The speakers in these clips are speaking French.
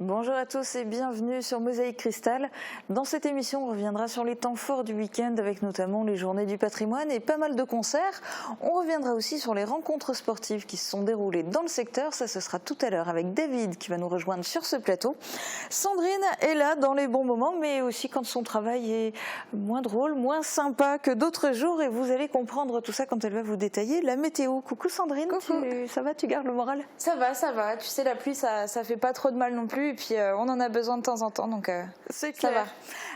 Bonjour à tous et bienvenue sur Mosaïque Cristal. Dans cette émission, on reviendra sur les temps forts du week-end avec notamment les journées du patrimoine et pas mal de concerts. On reviendra aussi sur les rencontres sportives qui se sont déroulées dans le secteur. Ça, ce sera tout à l'heure avec David qui va nous rejoindre sur ce plateau. Sandrine est là dans les bons moments, mais aussi quand son travail est moins drôle, moins sympa que d'autres jours. Et vous allez comprendre tout ça quand elle va vous détailler la météo. Coucou Sandrine, Coucou. Ça va, tu gardes le moral? Ça va. Tu sais, la pluie, ça fait pas trop de mal non plus. Et puis, on en a besoin de temps en temps, donc c'est ça clair.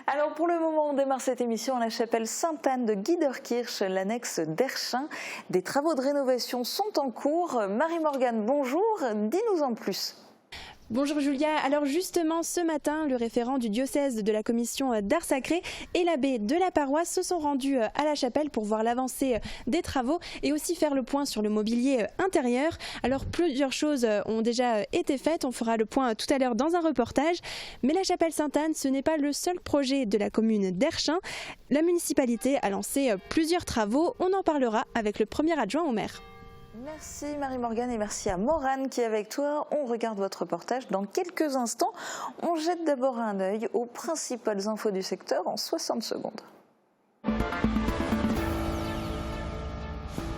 va. Alors pour le moment, on démarre cette émission à la chapelle Sainte-Anne de Guiderkirch, l'annexe d'Erchin. Des travaux de rénovation sont en cours. Marie-Morgane, bonjour, dis-nous en plus. Bonjour Julia, alors justement ce matin, le référent du diocèse de la commission d'art sacré et l'abbé de la paroisse se sont rendus à la chapelle pour voir l'avancée des travaux et aussi faire le point sur le mobilier intérieur. Alors plusieurs choses ont déjà été faites, on fera le point tout à l'heure dans un reportage. Mais la chapelle Sainte-Anne, ce n'est pas le seul projet de la commune d'Erchin. La municipalité a lancé plusieurs travaux, on en parlera avec le premier adjoint au maire. Merci Marie-Morgane et merci à Morane qui est avec toi. On regarde votre reportage dans quelques instants. On jette d'abord un œil aux principales infos du secteur en 60 secondes.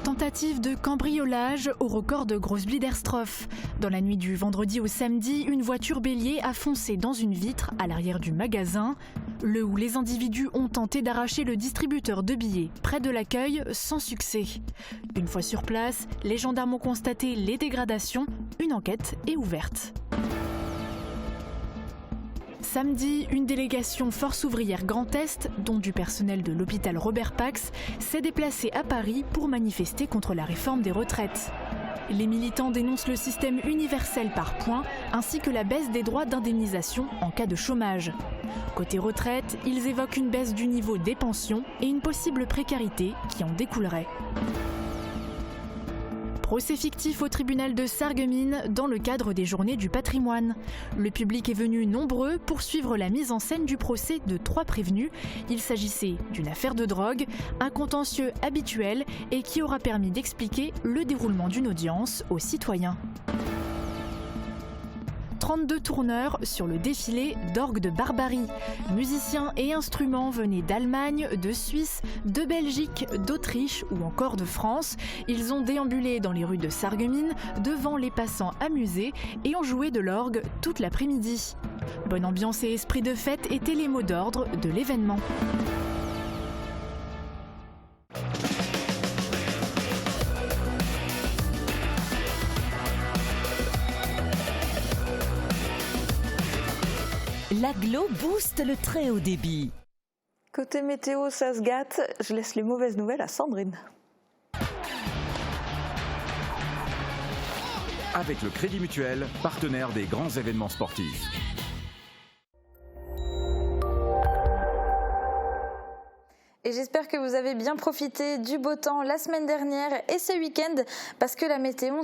Tentative de cambriolage au record de Grossbliederstroff. Dans la nuit du vendredi au samedi, une voiture bélier a foncé dans une vitre à l'arrière du magasin. Le où les individus ont tenté d'arracher le distributeur de billets près de l'accueil sans succès. Une fois sur place, les gendarmes ont constaté les dégradations. Une enquête est ouverte. Samedi, une délégation Force ouvrière Grand Est, dont du personnel de l'hôpital Robert Pax, s'est déplacée à Paris pour manifester contre la réforme des retraites. Les militants dénoncent le système universel par points ainsi que la baisse des droits d'indemnisation en cas de chômage. Côté retraite, ils évoquent une baisse du niveau des pensions et une possible précarité qui en découlerait. Procès fictif au tribunal de Sarreguemines dans le cadre des Journées du patrimoine. Le public est venu nombreux pour suivre la mise en scène du procès de 3 prévenus. Il s'agissait d'une affaire de drogue, un contentieux habituel et qui aura permis d'expliquer le déroulement d'une audience aux citoyens. 32 tourneurs sur le défilé d'orgue de Barbarie. Musiciens et instruments venaient d'Allemagne, de Suisse, de Belgique, d'Autriche ou encore de France. Ils ont déambulé dans les rues de Sarreguemines devant les passants amusés et ont joué de l'orgue toute l'après-midi. Bonne ambiance et esprit de fête étaient les mots d'ordre de l'événement. L'Aglo booste le très haut débit. Côté météo, ça se gâte. Je laisse les mauvaises nouvelles à Sandrine. Avec le Crédit Mutuel, partenaire des grands événements sportifs. Et j'espère que vous avez bien profité du beau temps la semaine dernière et ce week-end parce que la météo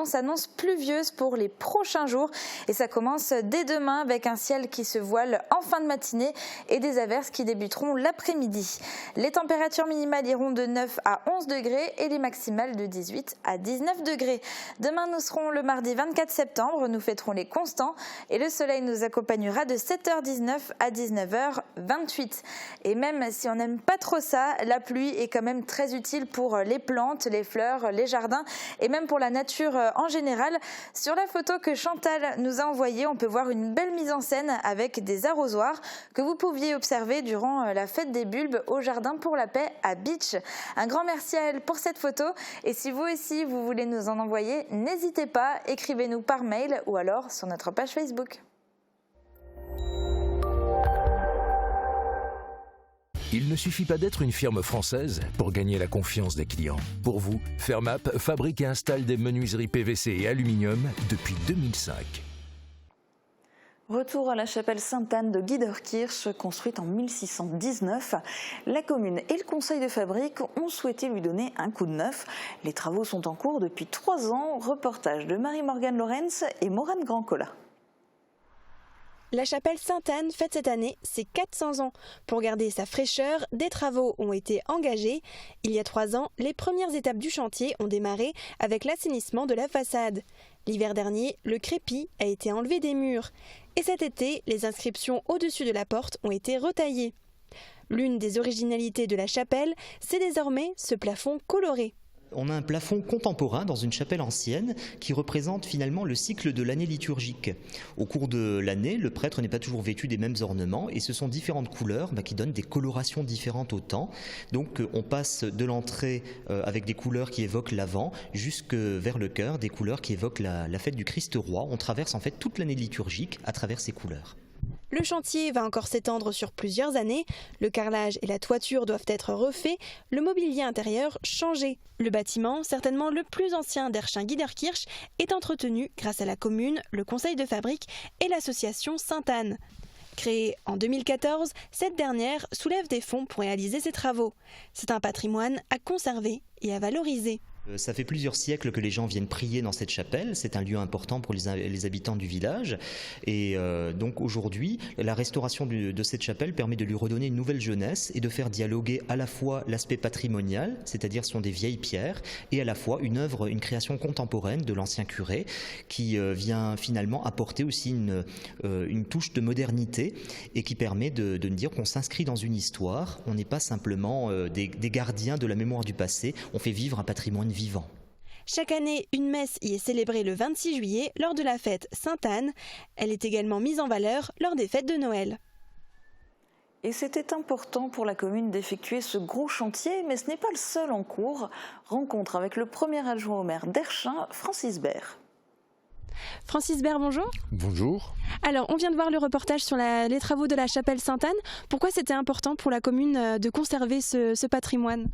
s'annonce pluvieuse pour les prochains jours et ça commence dès demain avec un ciel qui se voile en fin de matinée et des averses qui débuteront l'après-midi. Les températures minimales iront de 9 à 11 degrés et les maximales de 18 à 19 degrés. Demain nous serons le mardi 24 septembre, nous fêterons les constants et le soleil nous accompagnera de 7h19 à 19h28. Et même si on n'aime pas trop ça, la pluie est quand même très utile pour les plantes, les fleurs, les jardins et même pour la nature en général. Sur la photo que Chantal nous a envoyée, on peut voir une belle mise en scène avec des arrosoirs que vous pouviez observer durant la fête des bulbes au Jardin pour la Paix à Beach. Un grand merci à elle pour cette photo et si vous aussi vous voulez nous en envoyer, n'hésitez pas, écrivez-nous par mail ou alors sur notre page Facebook. Il ne suffit pas d'être une firme française pour gagner la confiance des clients. Pour vous, Fermap fabrique et installe des menuiseries PVC et aluminium depuis 2005. Retour à la chapelle Sainte-Anne de Guiderkirch, construite en 1619. La commune et le conseil de fabrique ont souhaité lui donner un coup de neuf. Les travaux sont en cours depuis 3 ans. Reportage de Marie-Morgane Lorenz et Morane Grandcola. La chapelle Sainte-Anne fête cette année ses 400 ans. Pour garder sa fraîcheur, des travaux ont été engagés. Il y a 3 ans, les premières étapes du chantier ont démarré avec l'assainissement de la façade. L'hiver dernier, le crépi a été enlevé des murs. Et cet été, les inscriptions au-dessus de la porte ont été retaillées. L'une des originalités de la chapelle, c'est désormais ce plafond coloré. On a un plafond contemporain dans une chapelle ancienne qui représente finalement le cycle de l'année liturgique. Au cours de l'année, le prêtre n'est pas toujours vêtu des mêmes ornements et ce sont différentes couleurs qui donnent des colorations différentes au temps. Donc on passe de l'entrée avec des couleurs qui évoquent l'Avent jusque vers le chœur, des couleurs qui évoquent la fête du Christ roi. On traverse en fait toute l'année liturgique à travers ces couleurs. Le chantier va encore s'étendre sur plusieurs années. Le carrelage et la toiture doivent être refaits, le mobilier intérieur changé. Le bâtiment, certainement le plus ancien d'Ersching-Giederkirch, est entretenu grâce à la commune, le conseil de fabrique et l'association Sainte-Anne. Créée en 2014, cette dernière soulève des fonds pour réaliser ses travaux. C'est un patrimoine à conserver et à valoriser. Ça fait plusieurs siècles que les gens viennent prier dans cette chapelle. C'est un lieu important pour les habitants du village. Et donc aujourd'hui, la restauration de cette chapelle permet de lui redonner une nouvelle jeunesse et de faire dialoguer à la fois l'aspect patrimonial, c'est-à-dire ce sont des vieilles pierres, et à la fois une œuvre, une création contemporaine de l'ancien curé qui vient finalement apporter aussi une touche de modernité et qui permet de dire qu'on s'inscrit dans une histoire. On n'est pas simplement des gardiens de la mémoire du passé, on fait vivre un patrimoine vivant. Chaque année, une messe y est célébrée le 26 juillet lors de la fête Sainte-Anne. Elle est également mise en valeur lors des fêtes de Noël. Et c'était important pour la commune d'effectuer ce gros chantier, mais ce n'est pas le seul en cours. Rencontre avec le premier adjoint au maire d'Ersching, Francis Bert. Francis Bert, bonjour. Bonjour. Alors, on vient de voir le reportage sur les travaux de la chapelle Sainte-Anne. Pourquoi c'était important pour la commune de conserver ce patrimoine ?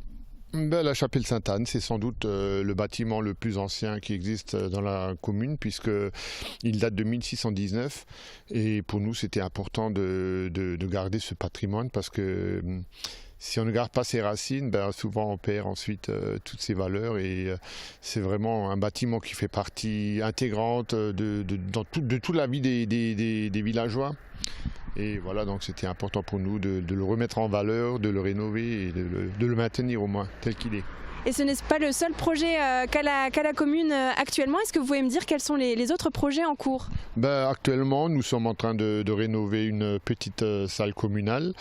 La chapelle Sainte-Anne, c'est sans doute le bâtiment le plus ancien qui existe dans la commune puisqu'il date de 1619 et pour nous c'était important de garder ce patrimoine parce que si on ne garde pas ses racines, souvent on perd ensuite toutes ses valeurs et c'est vraiment un bâtiment qui fait partie intégrante de toute la vie des villageois. Et voilà, donc c'était important pour nous de le remettre en valeur, de le rénover et de le maintenir au moins tel qu'il est. Et ce n'est pas le seul projet qu'a la commune actuellement. Est-ce que vous pouvez me dire quels sont les autres projets en cours ? Actuellement, nous sommes en train de rénover une petite salle communale.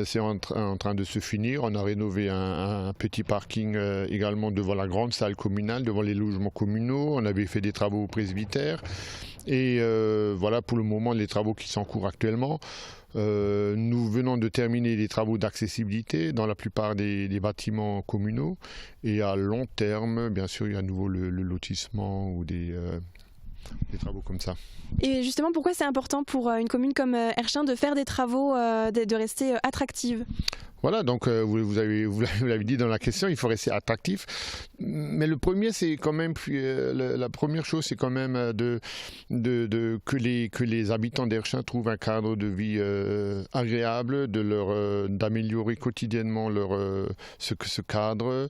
C'est en train de se finir. On a rénové un petit parking également devant la grande salle communale, devant les logements communaux. On avait fait des travaux au presbytère. Et voilà pour le moment les travaux qui sont en cours actuellement. Nous venons de terminer les travaux d'accessibilité dans la plupart des bâtiments communaux et à long terme, bien sûr, il y a à nouveau le lotissement ou des travaux comme ça. Et justement, pourquoi c'est important pour une commune comme Ersching de faire des travaux, de rester attractive ? Voilà, donc vous l'avez dit dans la question, il faut rester attractif. Mais le premier, c'est quand même la première chose, c'est quand même que les habitants d'Ersching trouvent un cadre de vie agréable, d'améliorer quotidiennement ce cadre,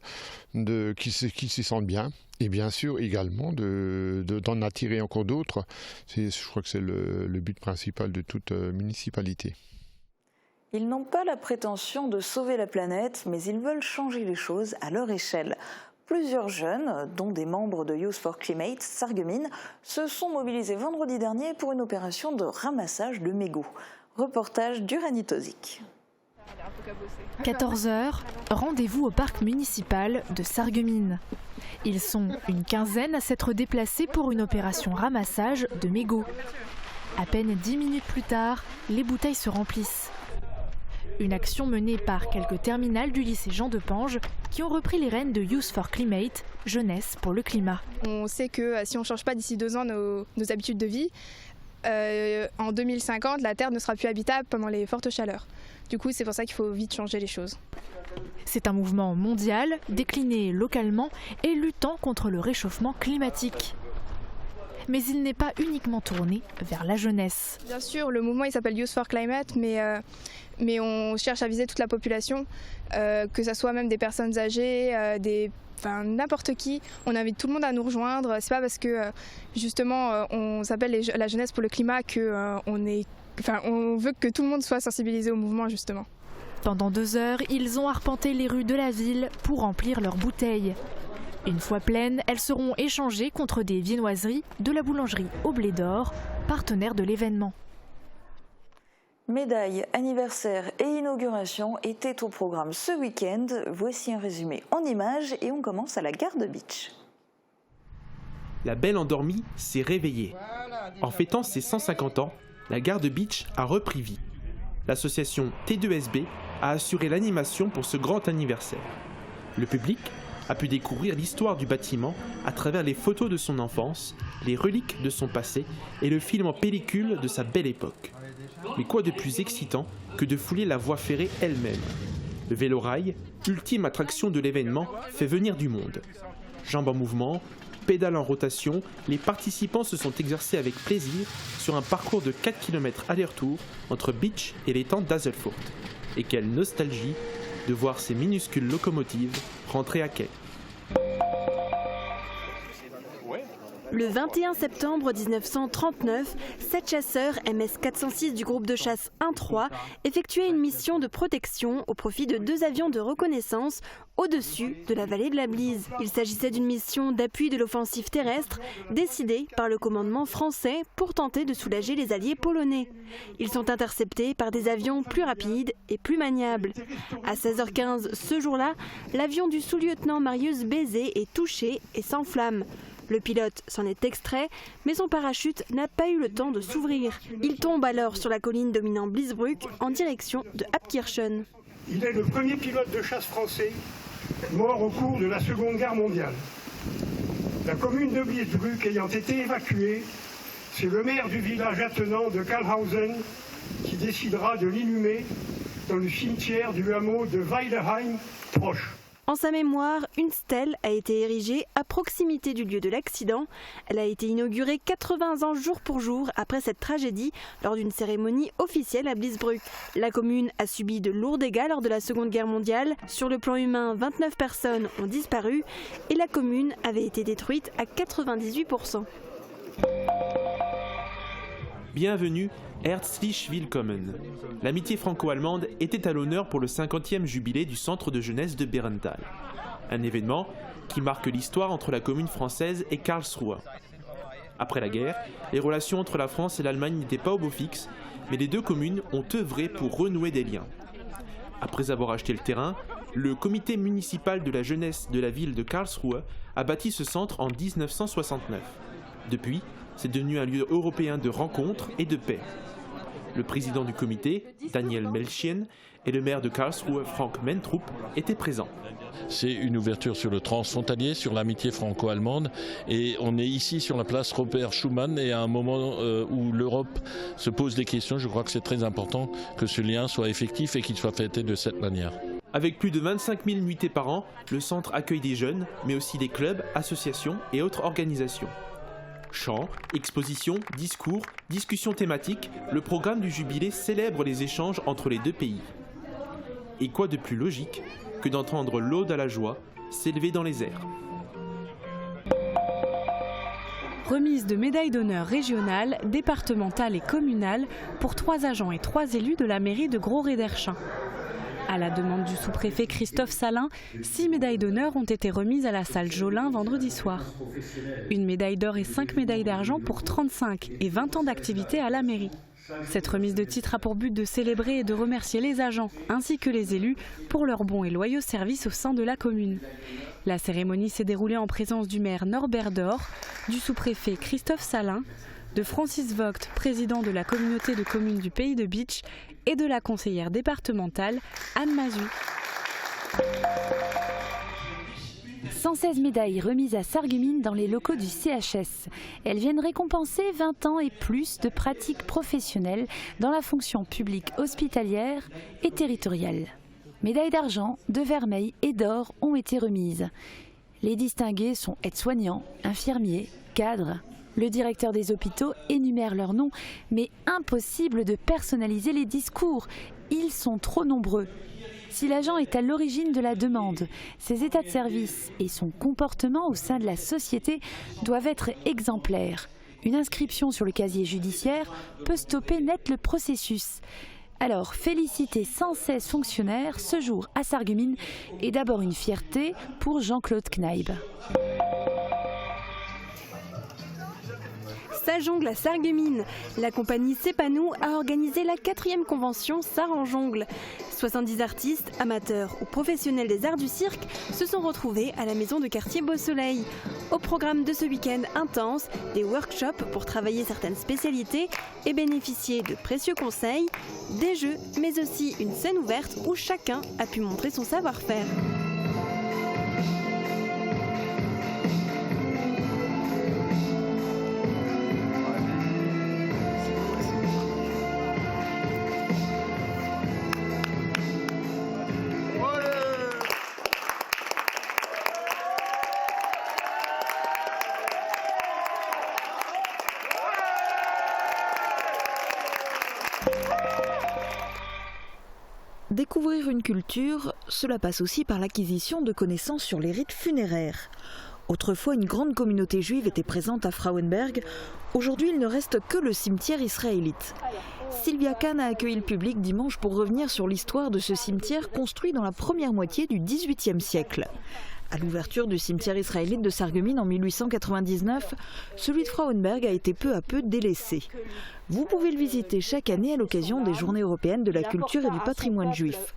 qu'ils s'y sentent bien. Et bien sûr également d'en attirer encore d'autres. Je crois que c'est le but principal de toute municipalité. Ils n'ont pas la prétention de sauver la planète, mais ils veulent changer les choses à leur échelle. Plusieurs jeunes, dont des membres de Youth for Climate, Sarreguemines, se sont mobilisés vendredi dernier pour une opération de ramassage de mégots. Reportage d'Uranie Tozic. 14h, rendez-vous au parc municipal de Sarreguemines. Ils sont une quinzaine à s'être déplacés pour une opération ramassage de mégots. À peine 10 minutes plus tard, les bouteilles se remplissent. Une action menée par quelques terminales du lycée Jean de Pange qui ont repris les rênes de Youth for Climate, jeunesse pour le climat. On sait que si on ne change pas d'ici 2 ans nos habitudes de vie, en 2050, la Terre ne sera plus habitable pendant les fortes chaleurs. Du coup, c'est pour ça qu'il faut vite changer les choses. C'est un mouvement mondial, décliné localement et luttant contre le réchauffement climatique. Mais il n'est pas uniquement tourné vers la jeunesse. Bien sûr, le mouvement il s'appelle Youth for Climate, mais on cherche à viser toute la population, que ce soit même des personnes âgées, n'importe qui. On invite tout le monde à nous rejoindre. C'est pas parce que justement on s'appelle la jeunesse pour le climat on veut que tout le monde soit sensibilisé au mouvement justement. Pendant 2 heures, ils ont arpenté les rues de la ville pour remplir leurs bouteilles. Une fois pleines, elles seront échangées contre des viennoiseries de la boulangerie au Blé d'Or, partenaire de l'événement. Médailles, anniversaire et inauguration étaient au programme ce week-end. Voici un résumé en images et on commence à la gare de Bitche. La belle endormie s'est réveillée. En fêtant ses 150 ans, la gare de Bitche a repris vie. L'association T2SB a assuré l'animation pour ce grand anniversaire. Le public a pu découvrir l'histoire du bâtiment à travers les photos de son enfance, les reliques de son passé et le film en pellicule de sa belle époque. Mais quoi de plus excitant que de fouler la voie ferrée elle-même? Le vélo-rail, ultime attraction de l'événement, fait venir du monde. Jambes en mouvement, pédales en rotation, les participants se sont exercés avec plaisir sur un parcours de 4 km aller-retour entre Bitche et l'étang d'Hazelfurt. Et quelle nostalgie de voir ces minuscules locomotives rentrer à quai. Le 21 septembre 1939, 7 chasseurs MS-406 du groupe de chasse 1-3 effectuaient une mission de protection au profit de 2 avions de reconnaissance au-dessus de la vallée de la Blise. Il s'agissait d'une mission d'appui de l'offensive terrestre décidée par le commandement français pour tenter de soulager les alliés polonais. Ils sont interceptés par des avions plus rapides et plus maniables. À 16h15 ce jour-là, l'avion du sous-lieutenant Marius Bézé est touché et s'enflamme. Le pilote s'en est extrait, mais son parachute n'a pas eu le temps de s'ouvrir. Il tombe alors sur la colline dominant Bliesbruck en direction de Abkirchen. Il est le premier pilote de chasse français mort au cours de la Seconde Guerre mondiale. La commune de Bliesbruck ayant été évacuée, c'est le maire du village attenant de Kalhausen qui décidera de l'inhumer dans le cimetière du hameau de Weideheim proche. En sa mémoire, une stèle a été érigée à proximité du lieu de l'accident. Elle a été inaugurée 80 ans jour pour jour après cette tragédie lors d'une cérémonie officielle à Bliesbruck. La commune a subi de lourds dégâts lors de la Seconde Guerre mondiale. Sur le plan humain, 29 personnes ont disparu et la commune avait été détruite à 98%. Bienvenue, Herzlich Willkommen. L'amitié franco-allemande était à l'honneur pour le 50e jubilé du centre de jeunesse de Bérenthal. Un événement qui marque l'histoire entre la commune française et Karlsruhe. Après la guerre, les relations entre la France et l'Allemagne n'étaient pas au beau fixe, mais les 2 communes ont œuvré pour renouer des liens. Après avoir acheté le terrain, le comité municipal de la jeunesse de la ville de Karlsruhe a bâti ce centre en 1969. Depuis, c'est devenu un lieu européen de rencontre et de paix. Le président du comité, Daniel Melchien, et le maire de Karlsruhe, Frank Mentrup, étaient présents. C'est une ouverture sur le transfrontalier, sur l'amitié franco-allemande. Et on est ici sur la place Robert Schuman et à un moment où l'Europe se pose des questions, je crois que c'est très important que ce lien soit effectif et qu'il soit fêté de cette manière. Avec plus de 25 000 nuitées par an, le centre accueille des jeunes, mais aussi des clubs, associations et autres organisations. Chants, expositions, discours, discussions thématiques, le programme du jubilé célèbre les échanges entre les 2 pays. Et quoi de plus logique que d'entendre l'Aude à la joie s'élever dans les airs. Remise de médailles d'honneur régionales, départementales et communales pour 3 agents et 3 élus de la mairie de Gros-Rederchin. À la demande du sous-préfet Christophe Salin, 6 médailles d'honneur ont été remises à la salle Jolin vendredi soir. Une médaille d'or et 5 médailles d'argent pour 35 et 20 ans d'activité à la mairie. Cette remise de titre a pour but de célébrer et de remercier les agents ainsi que les élus pour leur bon et loyaux service au sein de la commune. La cérémonie s'est déroulée en présence du maire Norbert Dor, du sous-préfet Christophe Salin, de Francis Vogt, président de la communauté de communes du Pays de Bitche, et de la conseillère départementale Anne Mazu. 116 médailles remises à Sarreguemines dans les locaux du CHS. Elles viennent récompenser 20 ans et plus de pratiques professionnelles dans la fonction publique hospitalière et territoriale. Médailles d'argent, de vermeil et d'or ont été remises. Les distingués sont aides-soignants, infirmiers, cadres. Le directeur des hôpitaux énumère leurs noms, mais impossible de personnaliser les discours. Ils sont trop nombreux. Si l'agent est à l'origine de la demande, ses états de service et son comportement au sein de la société doivent être exemplaires. Une inscription sur le casier judiciaire peut stopper net le processus. Alors, féliciter 116 fonctionnaires ce jour à Sarreguemines est d'abord une fierté pour Jean-Claude Kneib. Ça jongle à Sarreguemines. La compagnie Sepanou a organisé la 4e convention Sarre en jongle. 70 artistes, amateurs ou professionnels des arts du cirque se sont retrouvés à la maison de quartier Beau Soleil. Au programme de ce week-end intense, des workshops pour travailler certaines spécialités et bénéficier de précieux conseils, des jeux, mais aussi une scène ouverte où chacun a pu montrer son savoir-faire. Découvrir une culture, cela passe aussi par l'acquisition de connaissances sur les rites funéraires. Autrefois, une grande communauté juive était présente à Frauenberg. Aujourd'hui, il ne reste que le cimetière israélite. Sylvia Kahn a accueilli le public dimanche pour revenir sur l'histoire de ce cimetière construit dans la première moitié du XVIIIe siècle. À l'ouverture du cimetière israélite de Sarreguemines en 1899, celui de Frauenberg a été peu à peu délaissé. Vous pouvez le visiter chaque année à l'occasion des Journées européennes de la culture et du patrimoine juif.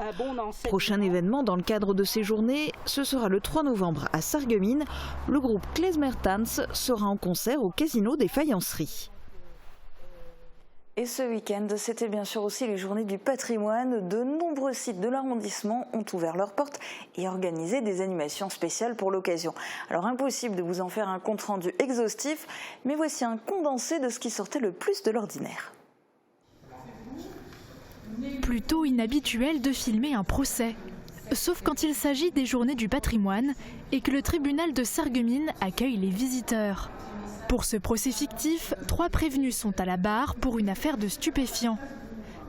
Prochain événement dans le cadre de ces journées, ce sera le 3 novembre à Sarreguemines. Le groupe Klezmer Tanz sera en concert au Casino des Faïenceries. Et ce week-end, c'était bien sûr aussi les Journées du patrimoine. De nombreux sites de l'arrondissement ont ouvert leurs portes et organisé des animations spéciales pour l'occasion. Alors impossible de vous en faire un compte-rendu exhaustif, mais voici un condensé de ce qui sortait le plus de l'ordinaire. Plutôt inhabituel de filmer un procès. Sauf quand il s'agit des Journées du patrimoine et que le tribunal de Sarreguemines accueille les visiteurs. Pour ce procès fictif, 3 prévenus sont à la barre pour une affaire de stupéfiants.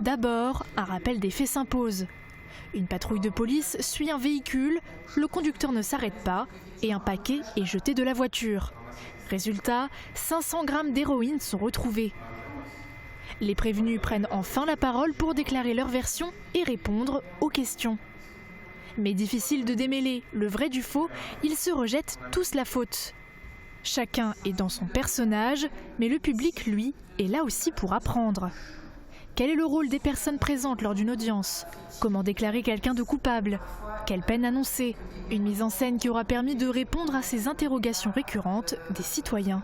D'abord, un rappel des faits s'impose. Une patrouille de police suit un véhicule, le conducteur ne s'arrête pas et un paquet est jeté de la voiture. Résultat, 500 grammes d'héroïne sont retrouvés. Les prévenus prennent enfin la parole pour déclarer leur version et répondre aux questions. Mais difficile de démêler le vrai du faux, ils se rejettent tous la faute. Chacun est dans son personnage, mais le public, lui, est là aussi pour apprendre. Quel est le rôle des personnes présentes lors d'une audience? Comment déclarer quelqu'un de coupable? Quelle peine annoncer? Une mise en scène qui aura permis de répondre à ces interrogations récurrentes des citoyens.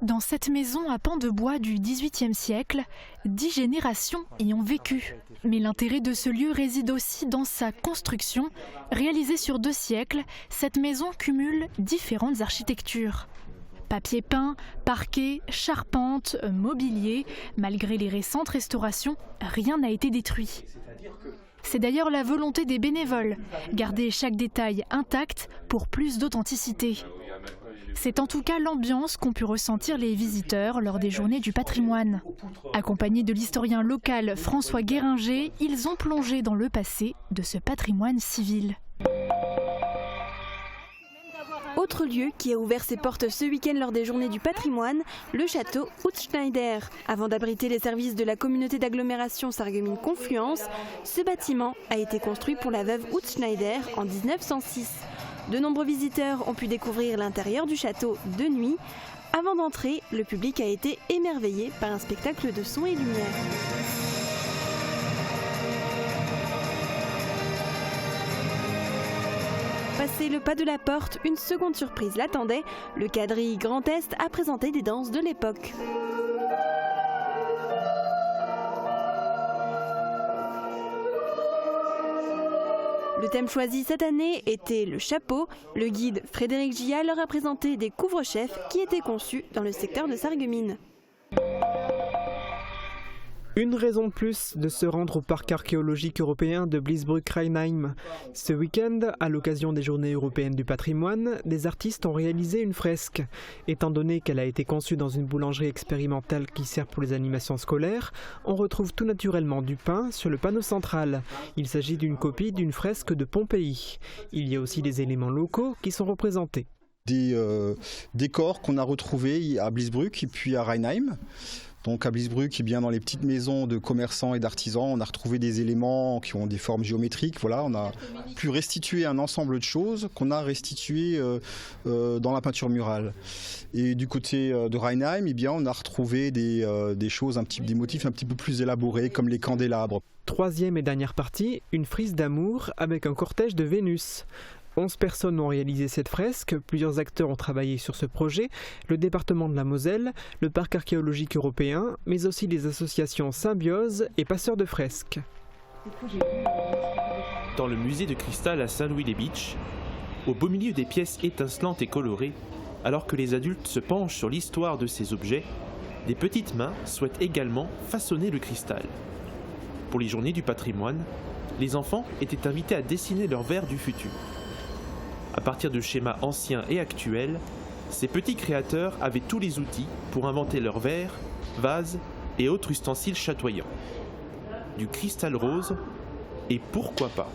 Dans cette maison à pans de bois du XVIIIe siècle, 10 générations y ont vécu. Mais l'intérêt de ce lieu réside aussi dans sa construction. Réalisée sur 2 siècles, cette maison cumule différentes architectures. Papier peint, parquet, charpente, mobilier, malgré les récentes restaurations, rien n'a été détruit. C'est d'ailleurs la volonté des bénévoles, garder chaque détail intact pour plus d'authenticité. C'est en tout cas l'ambiance qu'ont pu ressentir les visiteurs lors des Journées du patrimoine. Accompagnés de l'historien local François Guéringer, ils ont plongé dans le passé de ce patrimoine civil. Autre lieu qui a ouvert ses portes ce week-end lors des Journées du patrimoine, le château Utzschneider. Avant d'abriter les services de la communauté d'agglomération Sarreguemines Confluence, ce bâtiment a été construit pour la veuve Utzschneider en 1906. De nombreux visiteurs ont pu découvrir l'intérieur du château de nuit. Avant d'entrer, le public a été émerveillé par un spectacle de son et lumière. Passé le pas de la porte, une seconde surprise l'attendait. Le quadrille Grand Est a présenté des danses de l'époque. Le thème choisi cette année était le chapeau. Le guide Frédéric Gia leur a présenté des couvre-chefs qui étaient conçus dans le secteur de Sarreguemines. Une raison de plus de se rendre au parc archéologique européen de Bliesbrück-Rheinheim. Ce week-end, à l'occasion des Journées européennes du patrimoine, des artistes ont réalisé une fresque. Étant donné qu'elle a été conçue dans une boulangerie expérimentale qui sert pour les animations scolaires, on retrouve tout naturellement du pain sur le panneau central. Il s'agit d'une copie d'une fresque de Pompéi. Il y a aussi des éléments locaux qui sont représentés. Des décors qu'on a retrouvés à Bliesbrück et puis à Rheinheim. Donc à Bliesbruck, eh bien, dans les petites maisons de commerçants et d'artisans, on a retrouvé des éléments qui ont des formes géométriques. Voilà, on a pu restituer un ensemble de choses qu'on a restitué dans la peinture murale. Et du côté de Rheinheim, eh bien, on a retrouvé des choses, des motifs un petit peu plus élaborés, comme les candélabres. Troisième et dernière partie, une frise d'amour avec un cortège de Vénus. 11 personnes ont réalisé cette fresque, plusieurs acteurs ont travaillé sur ce projet, le département de la Moselle, le parc archéologique européen, mais aussi les associations Symbiose et Passeurs de fresques. Dans le musée de cristal à Saint-Louis-les-Bitches, au beau milieu des pièces étincelantes et colorées, alors que les adultes se penchent sur l'histoire de ces objets, des petites mains souhaitent également façonner le cristal. Pour les journées du patrimoine, les enfants étaient invités à dessiner leur verre du futur. À partir de schémas anciens et actuels, ces petits créateurs avaient tous les outils pour inventer leurs verres, vases et autres ustensiles chatoyants. Du cristal rose, et pourquoi pas.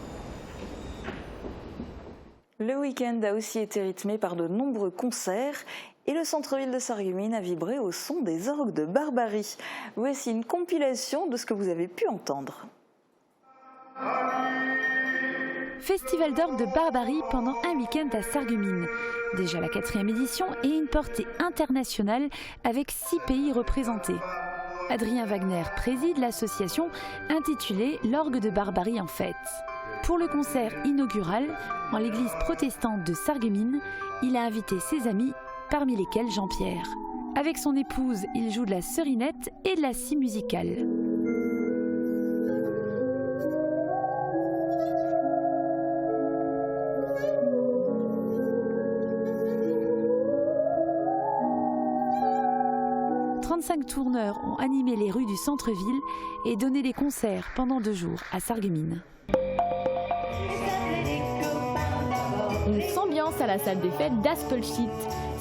Le week-end a aussi été rythmé par de nombreux concerts et le centre-ville de Sarreguemines a vibré au son des orgues de Barbarie. Voici une compilation de ce que vous avez pu entendre. Festival d'orgue de Barbarie pendant un week-end à Sarreguemines. Déjà la 4e édition et une portée internationale avec 6 pays représentés. Adrien Wagner préside l'association intitulée L'orgue de Barbarie en fête. Pour le concert inaugural, en l'église protestante de Sarreguemines, il a invité ses amis, parmi lesquels Jean-Pierre. Avec son épouse, il joue de la serinette et de la scie musicale. Cinq tourneurs ont animé les rues du centre-ville et donné des concerts pendant 2 jours à Sarreguemines. On s'ambiance à la salle des fêtes d'Aspelshit.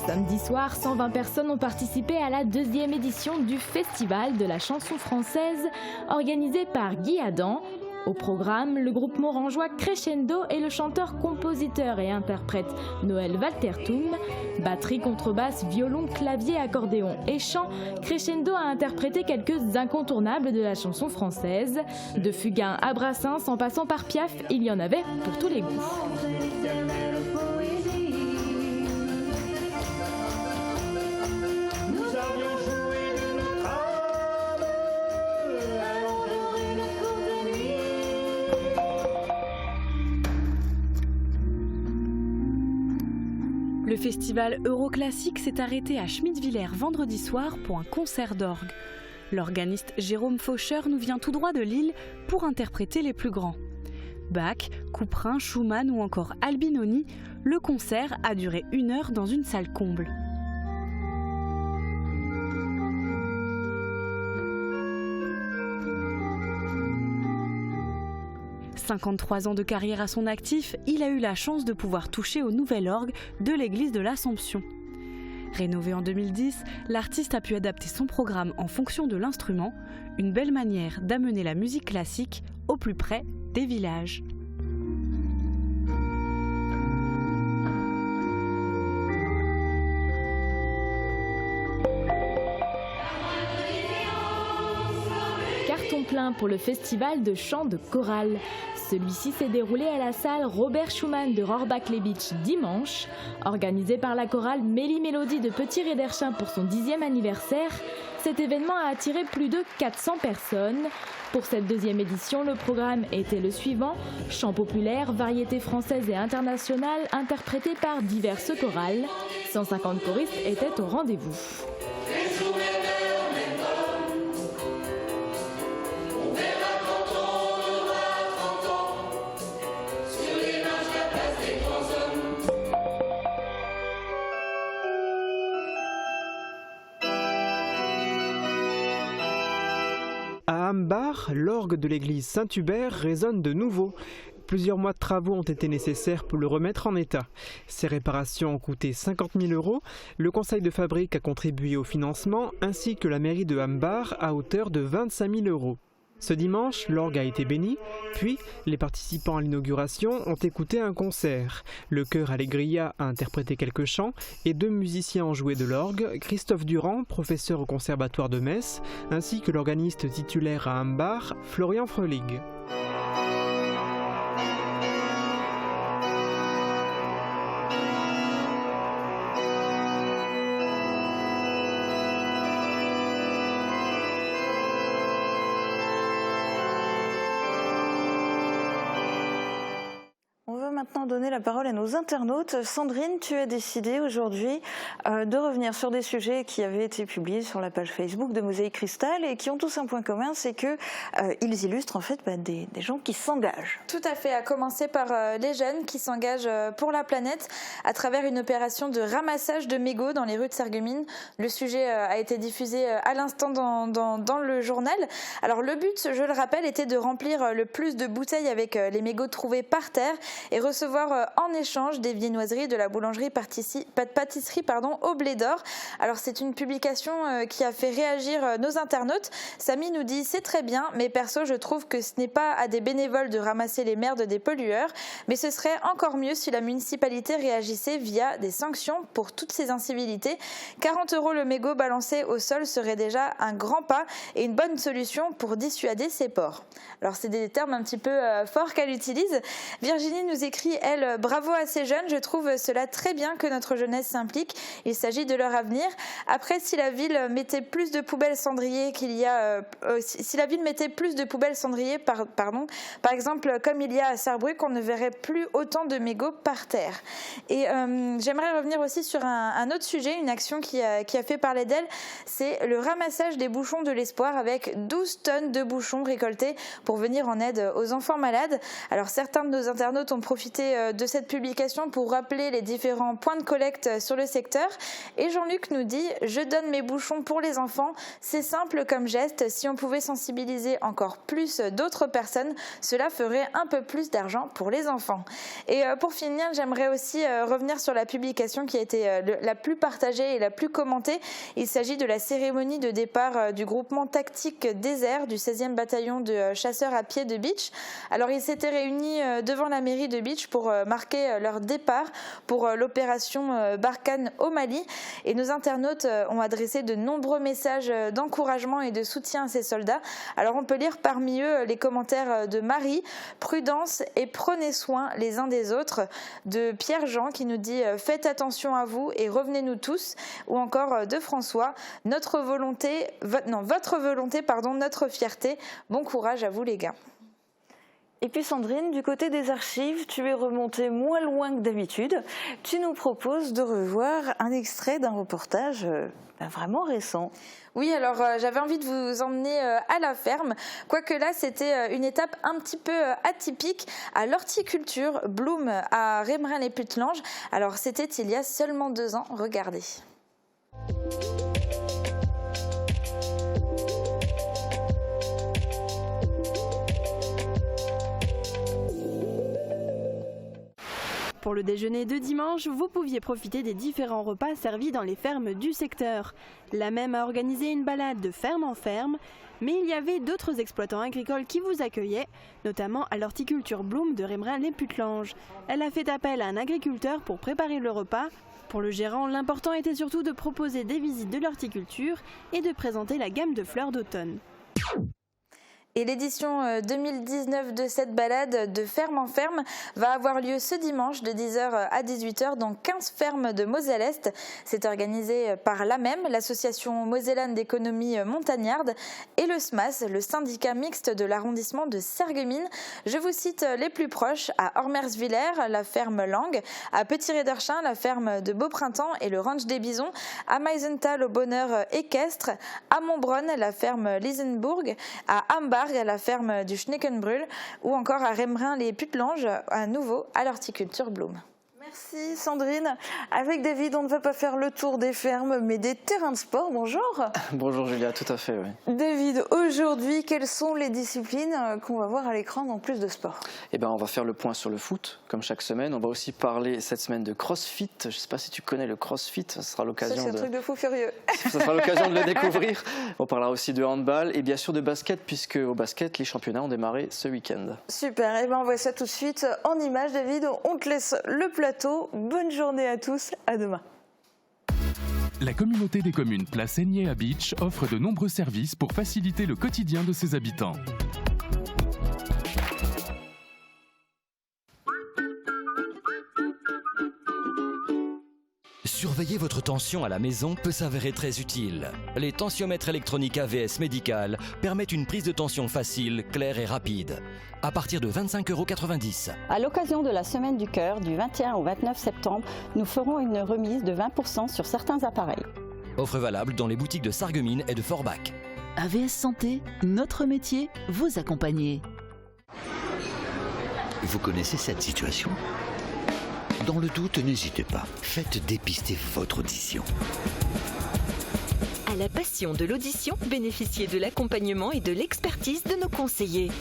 Samedi soir, 120 personnes ont participé à la 2e édition du Festival de la chanson française organisé par Guy Adam. Au programme, le groupe morangeois Crescendo et le chanteur, compositeur et interprète Noël Waltertum. Batterie, contrebasse, violon, clavier, accordéon et chant, Crescendo a interprété quelques incontournables de la chanson française. De Fugain à Brassens, en passant par Piaf, il y en avait pour tous les goûts. Le festival Euroclassique s'est arrêté à Schmidtvillers vendredi soir pour un concert d'orgue. L'organiste Jérôme Faucheur nous vient tout droit de Lille pour interpréter les plus grands. Bach, Couperin, Schumann ou encore Albinoni, le concert a duré 1 heure dans une salle comble. « 53 ans de carrière à son actif, il a eu la chance de pouvoir toucher au nouvel orgue de l'église de l'Assomption. Rénové en 2010, l'artiste a pu adapter son programme en fonction de l'instrument, une belle manière d'amener la musique classique au plus près des villages. Carton plein pour le festival de chant de chorale. Celui-ci s'est déroulé à la salle Robert Schumann de Rohrbach-les-Bitches dimanche. Organisé par la chorale Méli-Mélodie de Petit-Réderchin pour son 10e anniversaire, cet événement a attiré plus de 400 personnes. Pour cette 2e édition, le programme était le suivant: chant populaire, variétés françaises et internationales interprétées par diverses chorales. 150 choristes étaient au rendez-vous. À Ambach, l'orgue de l'église Saint-Hubert résonne de nouveau. Plusieurs mois de travaux ont été nécessaires pour le remettre en état. Ces réparations ont coûté 50 000 €. Le conseil de fabrique a contribué au financement, ainsi que la mairie de Ambach à hauteur de 25 000 €. Ce dimanche, l'orgue a été béni, puis les participants à l'inauguration ont écouté un concert. Le chœur Allegria a interprété quelques chants et 2 musiciens ont joué de l'orgue, Christophe Durand, professeur au conservatoire de Metz, ainsi que l'organiste titulaire à Ambar, Florian Freulig. Maintenant donner la parole à nos internautes. Sandrine, tu as décidé aujourd'hui de revenir sur des sujets qui avaient été publiés sur la page Facebook de Mosaïque Cristal et qui ont tous un point commun, c'est que ils illustrent en fait des gens qui s'engagent. Tout à fait, à commencer par les jeunes qui s'engagent pour la planète à travers une opération de ramassage de mégots dans les rues de Sarreguemines. Le sujet a été diffusé à l'instant dans le journal. Alors le but, je le rappelle, était de remplir le plus de bouteilles avec les mégots trouvés par terre et recevoir en échange des viennoiseries de la boulangerie-pâtisserie au Blé d'Or. Alors c'est une publication qui a fait réagir nos internautes. Samy nous dit « C'est très bien, mais perso je trouve que ce n'est pas à des bénévoles de ramasser les merdes des pollueurs, mais ce serait encore mieux si la municipalité réagissait via des sanctions pour toutes ces incivilités. 40 € le mégot balancé au sol serait déjà un grand pas et une bonne solution pour dissuader ces porcs. » Alors c'est des termes un petit peu forts qu'elle utilise. Virginie nous écrit, elle, bravo à ces jeunes, je trouve cela très bien que notre jeunesse s'implique, il s'agit de leur avenir. Après, si la ville mettait plus de poubelles cendriers par exemple, comme il y a à Sarrebruck, on ne verrait plus autant de mégots par terre. Et j'aimerais revenir aussi sur un autre sujet, une action qui a fait parler d'elle, c'est le ramassage des bouchons de l'espoir avec 12 tonnes de bouchons récoltés pour venir en aide aux enfants malades. Alors certains de nos internautes ont profité de cette publication pour rappeler les différents points de collecte sur le secteur. Et Jean-Luc nous dit « Je donne mes bouchons pour les enfants. C'est simple comme geste. Si on pouvait sensibiliser encore plus d'autres personnes, cela ferait un peu plus d'argent pour les enfants. » Et pour finir, j'aimerais aussi revenir sur la publication qui a été la plus partagée et la plus commentée. Il s'agit de la cérémonie de départ du groupement tactique désert du 16e bataillon de chasseurs à pied de Bitche. Alors ils s'étaient réunis devant la mairie de Bitche pour marquer leur départ pour l'opération Barkhane au Mali. Et nos internautes ont adressé de nombreux messages d'encouragement et de soutien à ces soldats. Alors on peut lire parmi eux les commentaires de Marie, prudence et prenez soin les uns des autres, de Pierre-Jean qui nous dit faites attention à vous et revenez-nous tous, ou encore de François, votre volonté, notre fierté, bon courage à vous les gars. Et puis Sandrine, du côté des archives, tu es remontée moins loin que d'habitude. Tu nous proposes de revoir un extrait d'un reportage vraiment récent. Oui, alors j'avais envie de vous emmener à la ferme, quoique là c'était une étape un petit peu atypique à l'horticulture Bloom à Rémerin-les-Putlanges. Alors c'était il y a seulement 2 ans, regardez. Pour le déjeuner de dimanche, vous pouviez profiter des différents repas servis dans les fermes du secteur. La même a organisé une balade de ferme en ferme, mais il y avait d'autres exploitants agricoles qui vous accueillaient, notamment à l'horticulture Bloom de Rémerin-les-Putlanges. Elle a fait appel à un agriculteur pour préparer le repas. Pour le gérant, l'important était surtout de proposer des visites de l'horticulture et de présenter la gamme de fleurs d'automne. Et l'édition 2019 de cette balade de ferme en ferme va avoir lieu ce dimanche de 10h à 18h dans 15 fermes de Moselle-Est. C'est organisé par l'AMEM, l'association mosellane d'économie montagnarde, et le SMAS, le syndicat mixte de l'arrondissement de Sarreguemines. Je vous cite les plus proches, à Ormersvillers, la ferme Lang, à Petit-Réderchin, la ferme de Beau-Printemps et le ranch des Bisons, à Meisenthal au bonheur équestre, à Montbronn, la ferme Lisenburg, à Ambar, à la ferme du Schneckenbrühl ou encore à Rémerin-les-Putlanges, à nouveau à l'horticulture Bloom. Merci Sandrine. Avec David, on ne va pas faire le tour des fermes, mais des terrains de sport. Bonjour. Bonjour Julia, tout à fait, oui. David, aujourd'hui, quelles sont les disciplines qu'on va voir à l'écran dans plus de sport? Eh ben, on va faire le point sur le foot, comme chaque semaine. On va aussi parler cette semaine de CrossFit. Je ne sais pas si tu connais le CrossFit, ça sera l'occasion c'est un truc de fou furieux. Ça sera l'occasion de le découvrir. On parlera aussi de handball et bien sûr de basket, puisque au basket, les championnats ont démarré ce week-end. Super, eh ben, on voit ça tout de suite en images. David, on te laisse le plateau. Bonne journée à tous, à demain. La communauté des communes Place Aigné à Beach offre de nombreux services pour faciliter le quotidien de ses habitants. Surveiller votre tension à la maison peut s'avérer très utile. Les tensiomètres électroniques AVS Médical permettent une prise de tension facile, claire et rapide. À partir de 25,90 €. À l'occasion de la Semaine du Cœur, du 21 au 29 septembre, nous ferons une remise de 20% sur certains appareils. Offre valable dans les boutiques de Sarreguemines et de Forbach. AVS Santé, notre métier, vous accompagner. Vous connaissez cette situation ? Dans le doute, n'hésitez pas. Faites dépister votre audition. À la passion de l'audition, bénéficiez de l'accompagnement et de l'expertise de nos conseillers.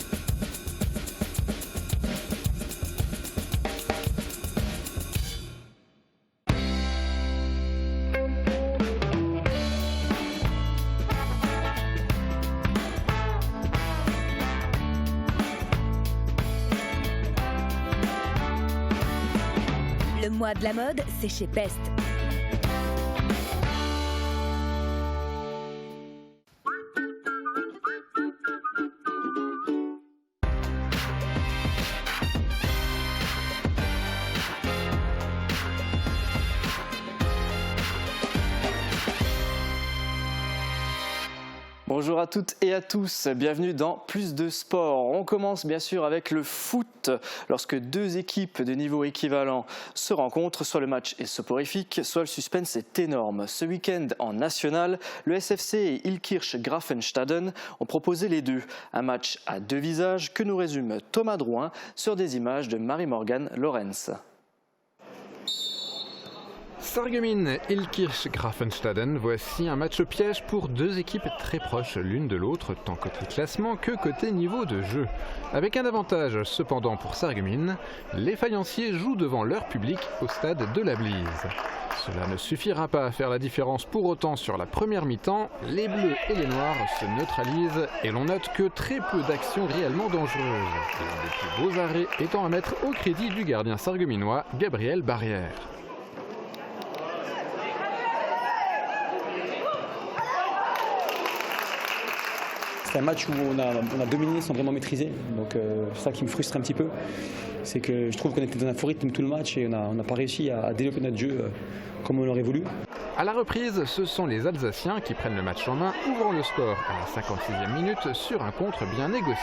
Le mois de la mode, c'est chez Best. Bonjour à toutes et à tous, bienvenue dans Plus de Sport. On commence bien sûr avec le foot. Lorsque deux équipes de niveau équivalent se rencontrent, soit le match est soporifique, soit le suspense est énorme. Ce week-end en national, le SFC et Ilkirch Grafenstaden ont proposé les deux. Un match à deux visages que nous résume Thomas Drouin sur des images de Marie-Morgane Lorenz. Sarreguemines, Ilkirch Grafenstaden, voici un match piège pour deux équipes très proches l'une de l'autre, tant côté classement que côté niveau de jeu. Avec un avantage cependant pour Sarreguemines, les faïenciers jouent devant leur public au stade de la Blise. Cela ne suffira pas à faire la différence pour autant sur la première mi-temps, les bleus et les noirs se neutralisent et l'on note que très peu d'actions réellement dangereuses. L'un des plus beaux arrêts étant à mettre au crédit du gardien sarregueminois Gabriel Barrière. C'est un match où on a dominé sans vraiment maîtriser, donc c'est ça qui me frustre un petit peu. C'est que je trouve qu'on était dans un faux rythme tout le match et on n'a pas réussi à développer notre jeu comme on l'aurait voulu. À la reprise, ce sont les Alsaciens qui prennent le match en main, ouvrant le score à la 56e minute sur un contre bien négocié.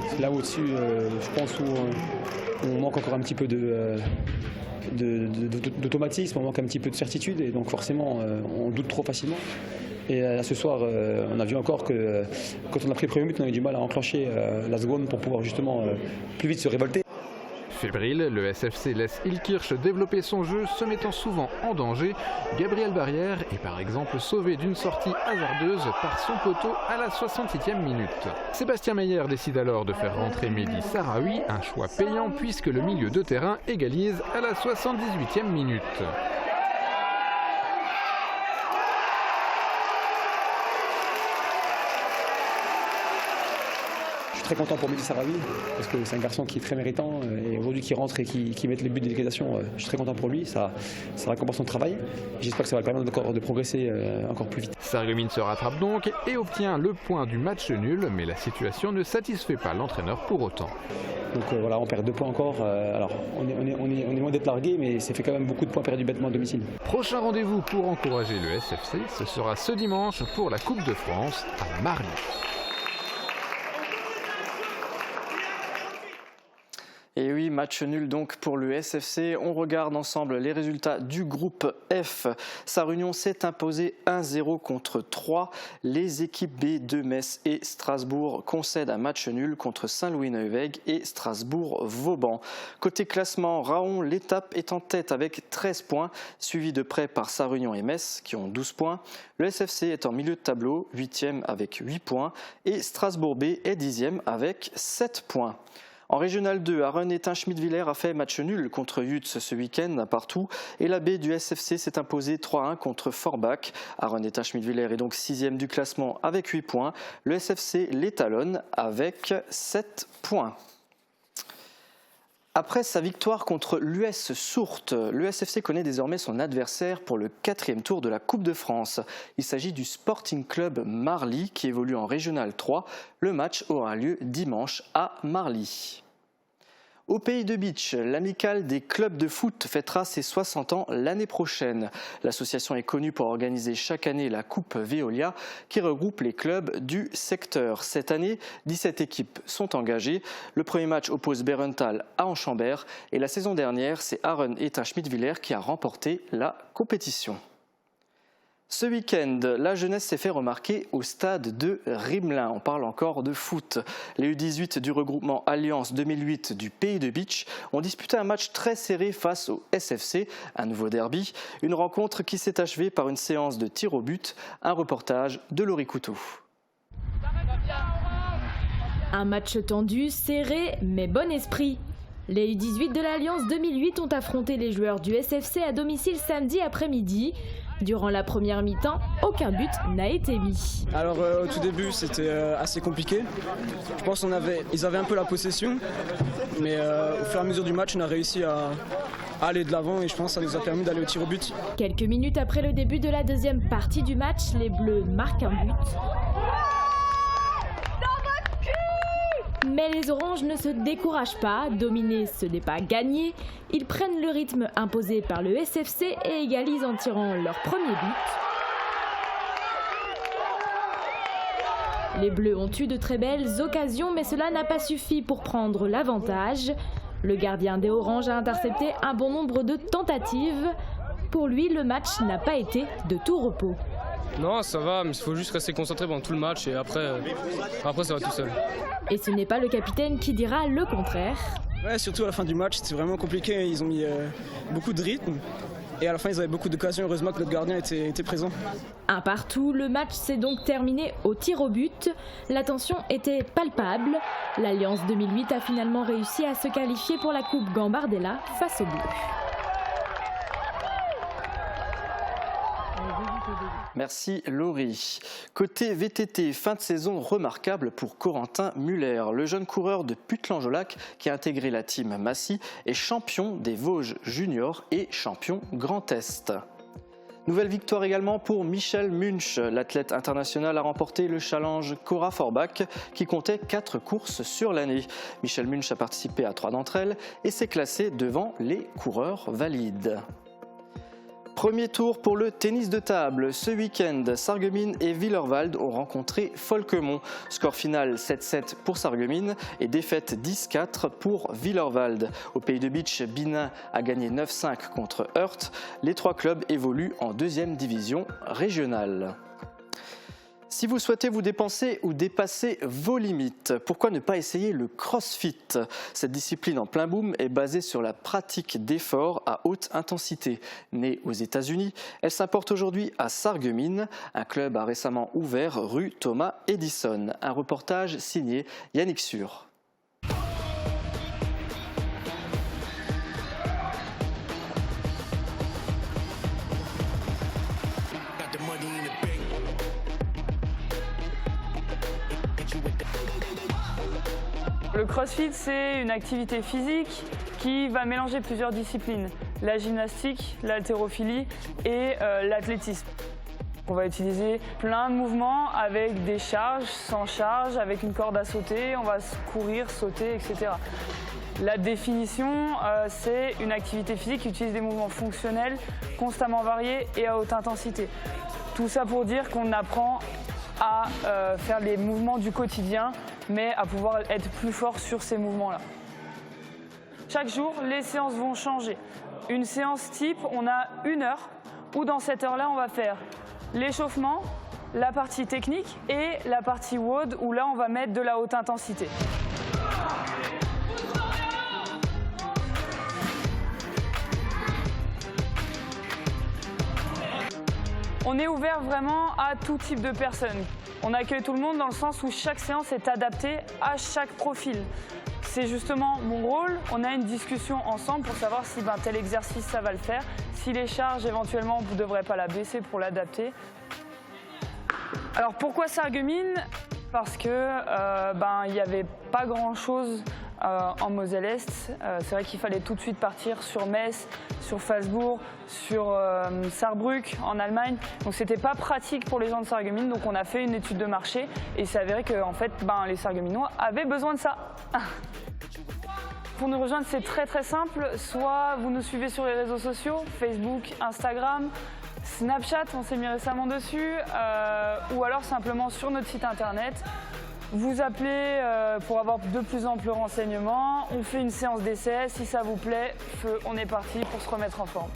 C'est là au-dessus, je pense, où on manque encore un petit peu d'automatisme, on manque un petit peu de certitude et donc forcément on doute trop facilement. Et là, ce soir, on a vu encore que quand on a pris le premier but, on avait du mal à enclencher la seconde pour pouvoir justement plus vite se révolter. Fébrile, le SFC laisse Ilkirch développer son jeu, se mettant souvent en danger. Gabriel Barrière est par exemple sauvé d'une sortie hasardeuse par son poteau à la 68e minute. Sébastien Meyer décide alors de faire rentrer Mehdi Sarawi, un choix payant puisque le milieu de terrain égalise à la 78e minute. Je suis très content pour Mehdi Sarawi parce que c'est un garçon qui est très méritant et aujourd'hui qui rentre et qui met les buts d'égalisation, je suis très content pour lui, ça récompense son travail. J'espère que ça va lui permettre encore de progresser encore plus vite. Sarreguemines se rattrape donc et obtient le point du match nul, mais la situation ne satisfait pas l'entraîneur pour autant. Donc voilà, on perd 2 points encore. Alors on est loin d'être largué, mais ça fait quand même beaucoup de points perdus bêtement à domicile. Prochain rendez-vous pour encourager le SFC, ce sera ce dimanche pour la Coupe de France à Marly. Et oui, match nul donc pour le SFC. On regarde ensemble les résultats du groupe F. Sarre-Union s'est imposé 1-0 contre 3. Les équipes B de Metz et Strasbourg concèdent un match nul contre Saint-Louis-Neuweg et Strasbourg-Vauban. Côté classement, Raon, l'étape est en tête avec 13 points, suivi de près par Sarre-Union et Metz qui ont 12 points. Le SFC est en milieu de tableau, 8e avec 8 points et Strasbourg B est 10e avec 7 points. En Régional 2, Arun et Schmidt-Villers a fait match nul contre Yutz ce week-end à partout et la B du SFC s'est imposée 3-1 contre Forbach. Arun et Schmidt-Villers est donc 6e du classement avec 8 points. Le SFC les talonne avec 7 points. Après sa victoire contre l'US Sourtes, le SFC connaît désormais son adversaire pour le 4e tour de la Coupe de France. Il s'agit du Sporting Club Marly qui évolue en Régional 3. Le match aura lieu dimanche à Marly. Au Pays de Bitche, l'amicale des clubs de foot fêtera ses 60 ans l'année prochaine. L'association est connue pour organiser chaque année la Coupe Veolia qui regroupe les clubs du secteur. Cette année, 17 équipes sont engagées. Le premier match oppose Berenthal à Enchambert et la saison dernière, c'est Arun et Schmidt-Villers qui a remporté la compétition. Ce week-end, la jeunesse s'est fait remarquer au stade de Rimelin. On parle encore de foot. Les U18 du regroupement Alliance 2008 du Pays de Bitche ont disputé un match très serré face au SFC, un nouveau derby. Une rencontre qui s'est achevée par une séance de tir au but. Un reportage de Laurie Couteau. Un match tendu, serré, mais bon esprit. Les U18 de l'Alliance 2008 ont affronté les joueurs du SFC à domicile samedi après-midi. Durant la première mi-temps, aucun but n'a été mis. Alors au tout début, c'était assez compliqué. Je pense qu'ils avaient un peu la possession, mais au fur et à mesure du match, on a réussi à aller de l'avant et je pense que ça nous a permis d'aller au tir au but. Quelques minutes après le début de la deuxième partie du match, les Bleus marquent un but. Mais les Oranges ne se découragent pas, dominer ce n'est pas gagner. Ils prennent le rythme imposé par le SFC et égalisent en tirant leur premier but. Les Bleus ont eu de très belles occasions, mais cela n'a pas suffi pour prendre l'avantage. Le gardien des Oranges a intercepté un bon nombre de tentatives. Pour lui, le match n'a pas été de tout repos. Non, ça va, mais il faut juste rester concentré pendant tout le match et après ça va tout seul. Et ce n'est pas le capitaine qui dira le contraire. Ouais, surtout à la fin du match, c'était vraiment compliqué. Ils ont mis beaucoup de rythme et à la fin, ils avaient beaucoup d'occasions. Heureusement que notre gardien était présent. Un partout, le match s'est donc terminé au tir au but. La tension était palpable. L'Alliance 2008 a finalement réussi à se qualifier pour la Coupe Gambardella face aux Bleus. Merci Laurie. Côté VTT, fin de saison remarquable pour Corentin Muller. Le jeune coureur de Puttelange-au-Lac qui a intégré la team Massy est champion des Vosges juniors et champion Grand Est. Nouvelle victoire également pour Michel Munch. L'athlète international a remporté le challenge Cora Forbach qui comptait 4 courses sur l'année. Michel Munch a participé à 3 d'entre elles et s'est classé devant les coureurs valides. Premier tour pour le tennis de table. Ce week-end, Sarreguemines et Villerwald ont rencontré Folkemont. Score final 7-7 pour Sarreguemines et défaite 10-4 pour Villerwald. Au Pays de Bitche, Binin a gagné 9-5 contre Heurt. Les 3 clubs évoluent en 2e division régionale. Si vous souhaitez vous dépenser ou dépasser vos limites, pourquoi ne pas essayer le CrossFit ? Cette discipline en plein boom est basée sur la pratique d'efforts à haute intensité. Née aux États-Unis, elle s'importe aujourd'hui à Sarreguemines. Un club a récemment ouvert rue Thomas Edison. Un reportage signé Yannick Sur. Le CrossFit, c'est une activité physique qui va mélanger plusieurs disciplines, la gymnastique, l'haltérophilie et l'athlétisme. On va utiliser plein de mouvements avec des charges, sans charge, avec une corde à sauter, on va courir, sauter, etc. La définition, c'est une activité physique qui utilise des mouvements fonctionnels, constamment variés et à haute intensité. Tout ça pour dire qu'on apprend à faire les mouvements du quotidien, mais à pouvoir être plus fort sur ces mouvements-là. chaque jour, les séances vont changer. Une séance type, on a 1 heure, où dans cette heure-là, on va faire l'échauffement, la partie technique et la partie WOD, où là, on va mettre de la haute intensité. On est ouvert vraiment à tout type de personnes. On accueille tout le monde dans le sens où chaque séance est adaptée à chaque profil. C'est justement mon rôle. On a une discussion ensemble pour savoir si tel exercice, ça va le faire. Si les charges, éventuellement, vous ne devrez pas la baisser pour l'adapter. Alors pourquoi Sarreguemines? Parce que il n'y avait pas grand-chose en Moselle-Est. C'est vrai qu'il fallait tout de suite partir sur Metz, sur Salzbourg, sur Saarbrück en Allemagne. Donc c'était pas pratique pour les gens de Sarreguemines. Donc on a fait une étude de marché et il s'est avéré que en fait, les Sarregueminois avaient besoin de ça. Pour nous rejoindre, c'est très très simple. Soit vous nous suivez sur les réseaux sociaux, Facebook, Instagram, Snapchat, on s'est mis récemment dessus, ou alors simplement sur notre site internet. Vous appelez pour avoir de plus amples renseignements, on fait une séance d'essai, si ça vous plaît, feu, on est parti pour se remettre en forme.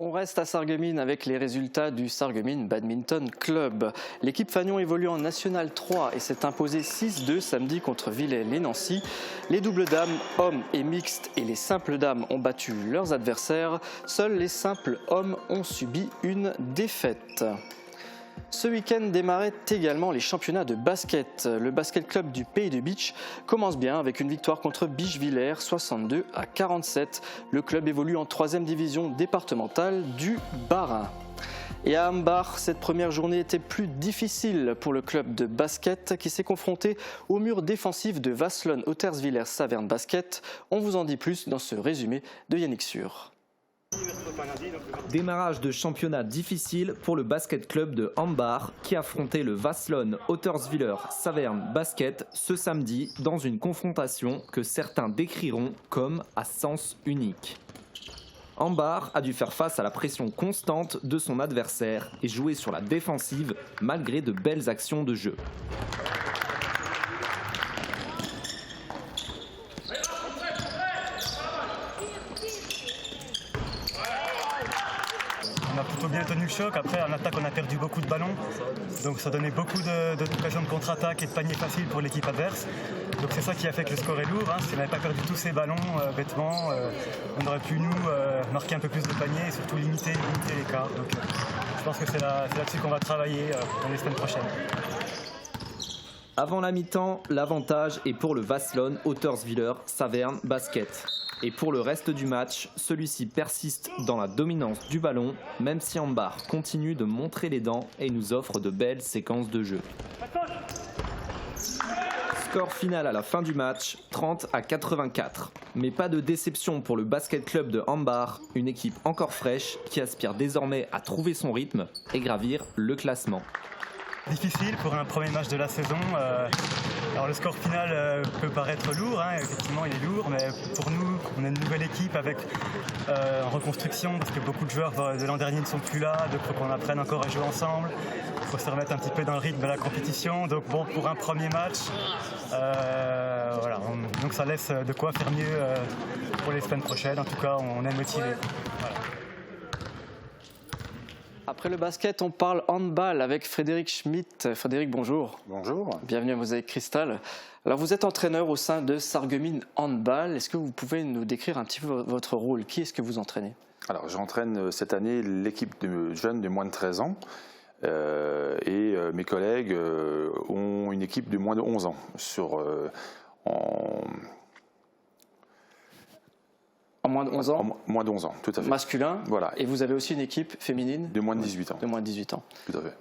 On reste à Sarreguemines avec les résultats du Sarreguemines Badminton Club. L'équipe Fagnon évolue en National 3 et s'est imposée 6-2 samedi contre Villers-lès-Nancy. Les doubles dames, hommes et mixtes, et les simples dames ont battu leurs adversaires. Seuls les simples hommes ont subi une défaite. Ce week-end démarraient également les championnats de basket. Le basket club du Pays de Bitche commence bien avec une victoire contre Bischwiller 62-47. Le club évolue en 3e division départementale du Bas-Rhin. Et à Ambach, cette première journée était plus difficile pour le club de basket qui s'est confronté au mur défensif de Wasselonne-Otterswiller-Saverne Basket. On vous en dit plus dans ce résumé de Yannick Sur. Démarrage de championnat difficile pour le basket club de Ambach qui affrontait le Wasselonne-Otterswiller-Saverne Basket ce samedi dans une confrontation que certains décriront comme à sens unique. Ambach a dû faire face à la pression constante de son adversaire et jouer sur la défensive malgré de belles actions de jeu. On a plutôt bien tenu le choc. Après, en attaque, on a perdu beaucoup de ballons. Donc ça donnait beaucoup d'occasions de contre-attaque et de paniers faciles pour l'équipe adverse. Donc c'est ça qui a fait que le score est lourd. Si on n'avait pas perdu tous ces ballons bêtement, on aurait pu nous marquer un peu plus de paniers et surtout limiter l'écart. Donc je pense que c'est là-dessus qu'on va travailler dans les semaines prochaines. Avant la mi-temps, l'avantage est pour le Wasselonne-Otterswiller-Saverne Basket. Et pour le reste du match, celui-ci persiste dans la dominance du ballon, même si Ambach continue de montrer les dents et nous offre de belles séquences de jeu. Score final à la fin du match, 30-84. Mais pas de déception pour le basket club de Ambach, une équipe encore fraîche qui aspire désormais à trouver son rythme et gravir le classement. Difficile pour un premier match de la saison. Alors le score final peut paraître lourd, effectivement il est lourd, mais pour nous, on est une nouvelle équipe avec en reconstruction parce que beaucoup de joueurs de l'an dernier ne sont plus là, donc il faut qu'on apprenne encore à jouer ensemble. Il faut se remettre un petit peu dans le rythme de la compétition. Donc bon, pour un premier match, donc ça laisse de quoi faire mieux pour les semaines prochaines. En tout cas, on est motivés. Voilà. Après le basket, on parle handball avec Frédéric Schmitt. Frédéric, bonjour. Bonjour. Bienvenue à Mosaïque Cristal. Alors, vous êtes entraîneur au sein de Sarreguemines Handball. Est-ce que vous pouvez nous décrire un petit peu votre rôle? Qui est-ce que vous entraînez? Alors, j'entraîne cette année l'équipe de jeunes de moins de 13 ans. Et mes collègues ont une équipe de moins de 11 ans En moins de 11 ans? En moins de 11 ans, tout à fait. Masculin. Voilà. Et vous avez aussi une équipe féminine? De moins de 18 ans. De moins de 18 ans. Tout à fait.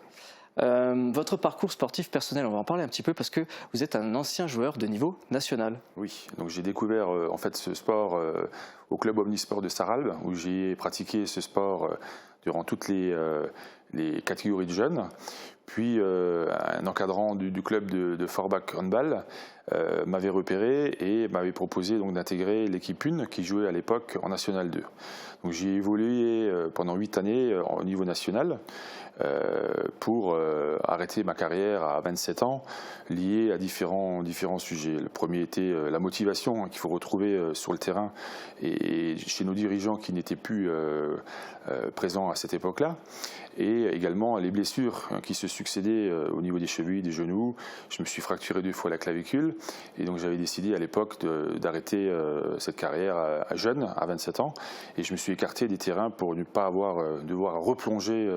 Votre parcours sportif personnel, on va en parler un petit peu parce que vous êtes un ancien joueur de niveau national. Oui, donc j'ai découvert en fait ce sport au club Omnisport de Sarralbe où j'ai pratiqué ce sport durant toutes les catégories de jeunes. Puis un encadrant du club de Forbach Handball m'avait repéré et m'avait proposé donc d'intégrer l'équipe 1 qui jouait à l'époque en National 2. Donc j'ai évolué pendant 8 années au niveau national pour arrêter ma carrière à 27 ans liée à différents sujets. Le premier était la motivation qu'il faut retrouver sur le terrain et chez nos dirigeants qui n'étaient plus présents à cette époque-là, et également les blessures qui se succédaient au niveau des chevilles, des genoux. Je me suis fracturé 2 fois la clavicule et donc j'avais décidé à l'époque d'arrêter cette carrière à jeune, à 27 ans, et je me suis écarté des terrains pour ne pas devoir replonger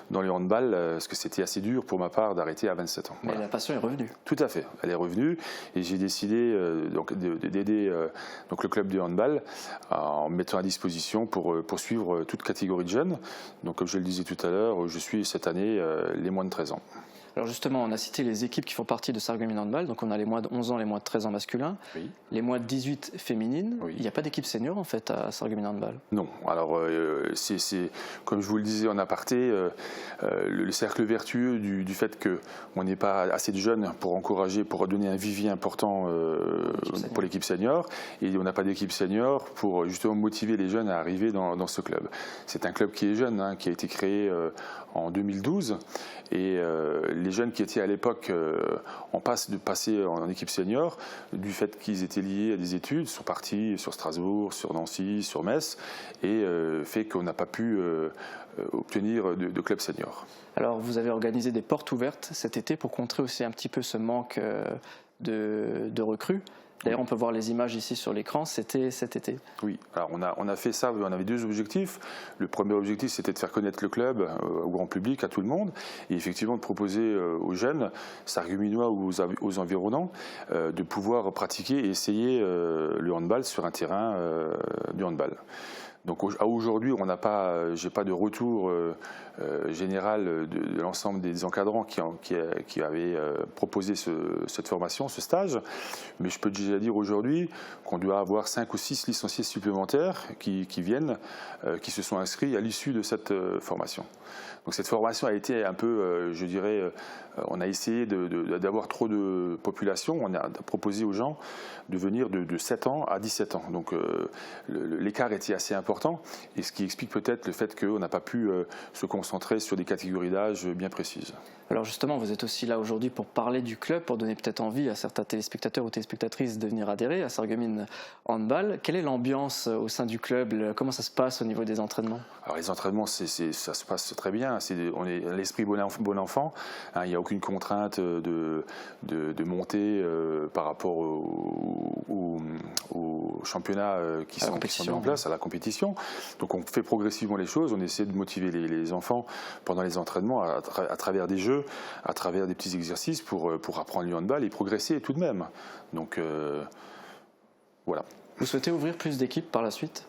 dans le handball, parce que c'était assez dur pour ma part d'arrêter à 27 ans. Mais voilà. La passion est revenue. Tout à fait, elle est revenue et j'ai décidé d'aider le club de handball en me mettant à disposition pour poursuivre toute catégorie de jeunes. Donc comme je le disais tout à l'heure, je suis cette année les moins de 13 ans. Alors justement, on a cité les équipes qui font partie de Sarreguemines Handball. Donc on a les moins de 11 ans, les moins de 13 ans masculins, oui. Les moins de 18 féminines. Oui. Il n'y a pas d'équipe senior en fait à Sarreguemines Handball. Non, alors c'est comme je vous le disais en aparté, le cercle vertueux du fait qu'on n'ait pas assez de jeunes pour encourager, pour donner un vivier important pour l'équipe senior, et on n'a pas d'équipe senior pour justement motiver les jeunes à arriver dans ce club. C'est un club qui est jeune, qui a été créé en 2012, et les jeunes qui étaient à l'époque en passe de passer en équipe senior, du fait qu'ils étaient liés à des études, sont partis sur Strasbourg, sur Nancy, sur Metz, et fait qu'on n'a pas pu obtenir de club senior. Alors vous avez organisé des portes ouvertes cet été pour contrer aussi un petit peu ce manque de recrues. D'ailleurs, on peut voir les images ici sur l'écran, c'était cet été. Oui, alors on a fait ça, on avait 2 objectifs. Le premier objectif, c'était de faire connaître le club au grand public, à tout le monde, et effectivement de proposer aux jeunes, sarregueminois ou aux environnants, de pouvoir pratiquer et essayer le handball sur un terrain du handball. Donc aujourd'hui, j'ai pas de retour général de l'ensemble des encadrants qui avaient proposé cette formation, ce stage. Mais je peux déjà dire aujourd'hui qu'on doit avoir 5 ou 6 licenciés supplémentaires qui viennent, qui se sont inscrits à l'issue de cette formation. Donc cette formation a été un peu, je dirais, on a essayé d'avoir trop de population. On a proposé aux gens de venir de 7 ans à 17 ans. Donc l'écart était assez important, et ce qui explique peut-être le fait qu'on n'a pas pu se concentrer sur des catégories d'âge bien précises. Alors justement, vous êtes aussi là aujourd'hui pour parler du club, pour donner peut-être envie à certains téléspectateurs ou téléspectatrices de venir adhérer à Sarreguemines Handball. Quelle est l'ambiance au sein du club? Comment ça se passe au niveau des entraînements? Alors les entraînements, ça se passe très bien. On est à l'esprit bon enfant. Il n'y a aucune contrainte de monter par rapport au championnat qui sont mis en place, à la compétition. Donc on fait progressivement les choses. On essaie de motiver les enfants pendant les entraînements à travers des jeux, à travers des petits exercices pour apprendre le handball et progresser tout de même. Donc voilà. Vous souhaitez ouvrir plus d'équipes par la suite ?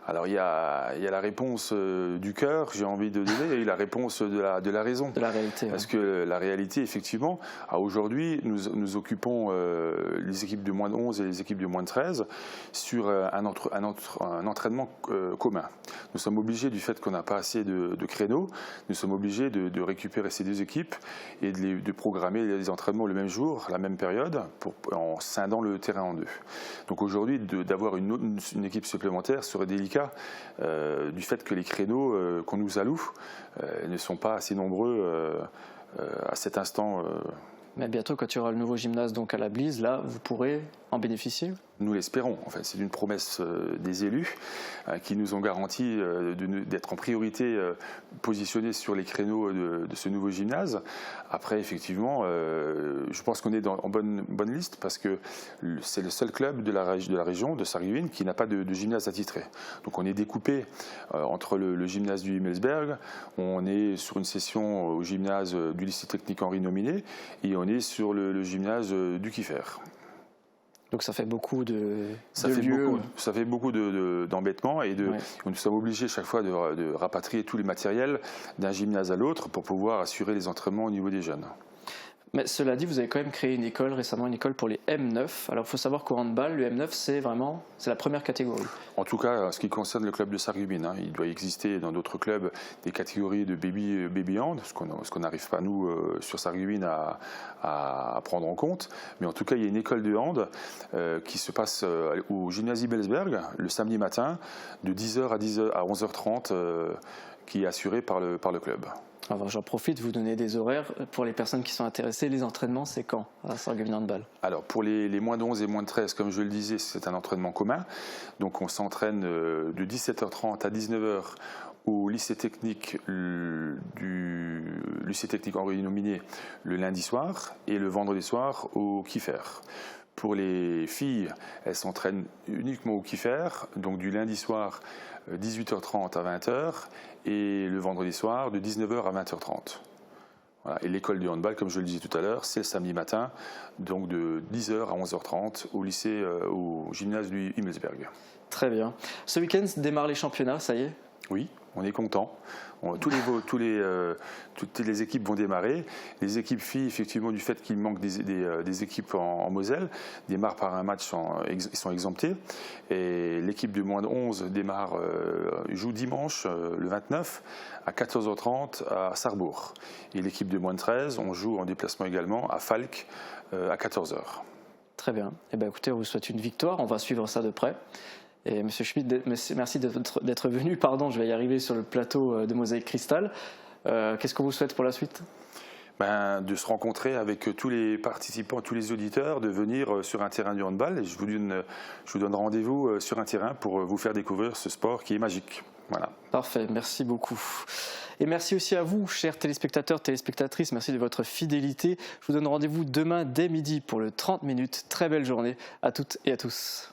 Alors il y a la réponse du cœur, j'ai envie de donner, et la réponse de la raison. De la réalité. Parce que la réalité, effectivement, aujourd'hui, nous occupons les équipes de moins de 11 et les équipes de moins de 13 sur un entraînement commun. Nous sommes obligés, du fait qu'on n'a pas assez de créneaux, nous sommes obligés de récupérer ces 2 équipes et de programmer les entraînements le même jour, à la même période, en scindant le terrain en 2. Donc aujourd'hui, d'avoir une équipe supplémentaire serait délicat. Du fait que les créneaux qu'on nous alloue ne sont pas assez nombreux à cet instant. Mais bientôt, quand il y aura le nouveau gymnase donc à la Blise, là, vous pourrez en bénéficier ? Nous l'espérons. En fait, c'est une promesse des élus qui nous ont garanti d'être en priorité positionnés sur les créneaux de ce nouveau gymnase. Après, effectivement, je pense qu'on est en bonne liste parce que c'est le seul club de la région, de Sarreguemines, qui n'a pas de gymnase attitré. Donc on est découpé entre le gymnase du Himmelsberg, on est sur une session au gymnase du lycée technique Henri Nominé, et on est sur le gymnase du Kiefer. Donc ça fait beaucoup ça fait beaucoup d'embêtements, et nous sommes obligés chaque fois de rapatrier tous les matériels d'un gymnase à l'autre pour pouvoir assurer les entraînements au niveau des jeunes. Mais cela dit, vous avez quand même créé une école récemment, une école pour les M9. Alors il faut savoir qu'au handball, le M9, c'est la première catégorie. En tout cas, en ce qui concerne le club de Sarreguemines, il doit exister dans d'autres clubs des catégories de baby hand, ce qu'on n'arrive pas, nous, sur Sarreguemines, à prendre en compte. Mais en tout cas, il y a une école de hand qui se passe au Gymnase Belsberg le samedi matin, de 10h à 11h30, qui est assurée par le club. Alors j'en profite, vous donnez des horaires pour les personnes qui sont intéressées. Les entraînements, c'est quand à Sarreguemines Handball? Alors pour les moins de 11 et moins de 13, comme je le disais, c'est un entraînement commun. Donc on s'entraîne de 17h30 à 19h au lycée technique Henri Nominé le lundi soir et le vendredi soir au Kiefer. Pour les filles, elles s'entraînent uniquement au Kiefer, donc du lundi soir 18h30 à 20h et le vendredi soir de 19h à 20h30. Voilà. Et l'école du handball, comme je le disais tout à l'heure, c'est le samedi matin, donc de 10h à 11h30 au gymnase du Himmelsberg. Très bien. Ce week-end démarrent les championnats, ça y est? Oui, on est content. Toutes les équipes vont démarrer. Les équipes filles, effectivement, du fait qu'il manque des équipes en Moselle, démarrent par un match, ils sont exemptés. Et l'équipe de moins de 11 joue dimanche, le 29, à 14h30 à Sarrebourg. Et l'équipe de moins de 13, on joue en déplacement également à Falck à 14h. Très bien. Eh bien, écoutez, on vous souhaite une victoire. On va suivre ça de près. Et M. Schmidt, merci d'être venu. Je vais y arriver sur le plateau de Mosaïque Cristal. Qu'est-ce qu'on vous souhaite pour la suite? De se rencontrer avec tous les participants, tous les auditeurs, de venir sur un terrain du handball. Et je vous donne rendez-vous sur un terrain pour vous faire découvrir ce sport qui est magique. Voilà. Parfait, merci beaucoup. Et merci aussi à vous, chers téléspectateurs, téléspectatrices. Merci de votre fidélité. Je vous donne rendez-vous demain dès midi pour le 30 minutes. Très belle journée à toutes et à tous.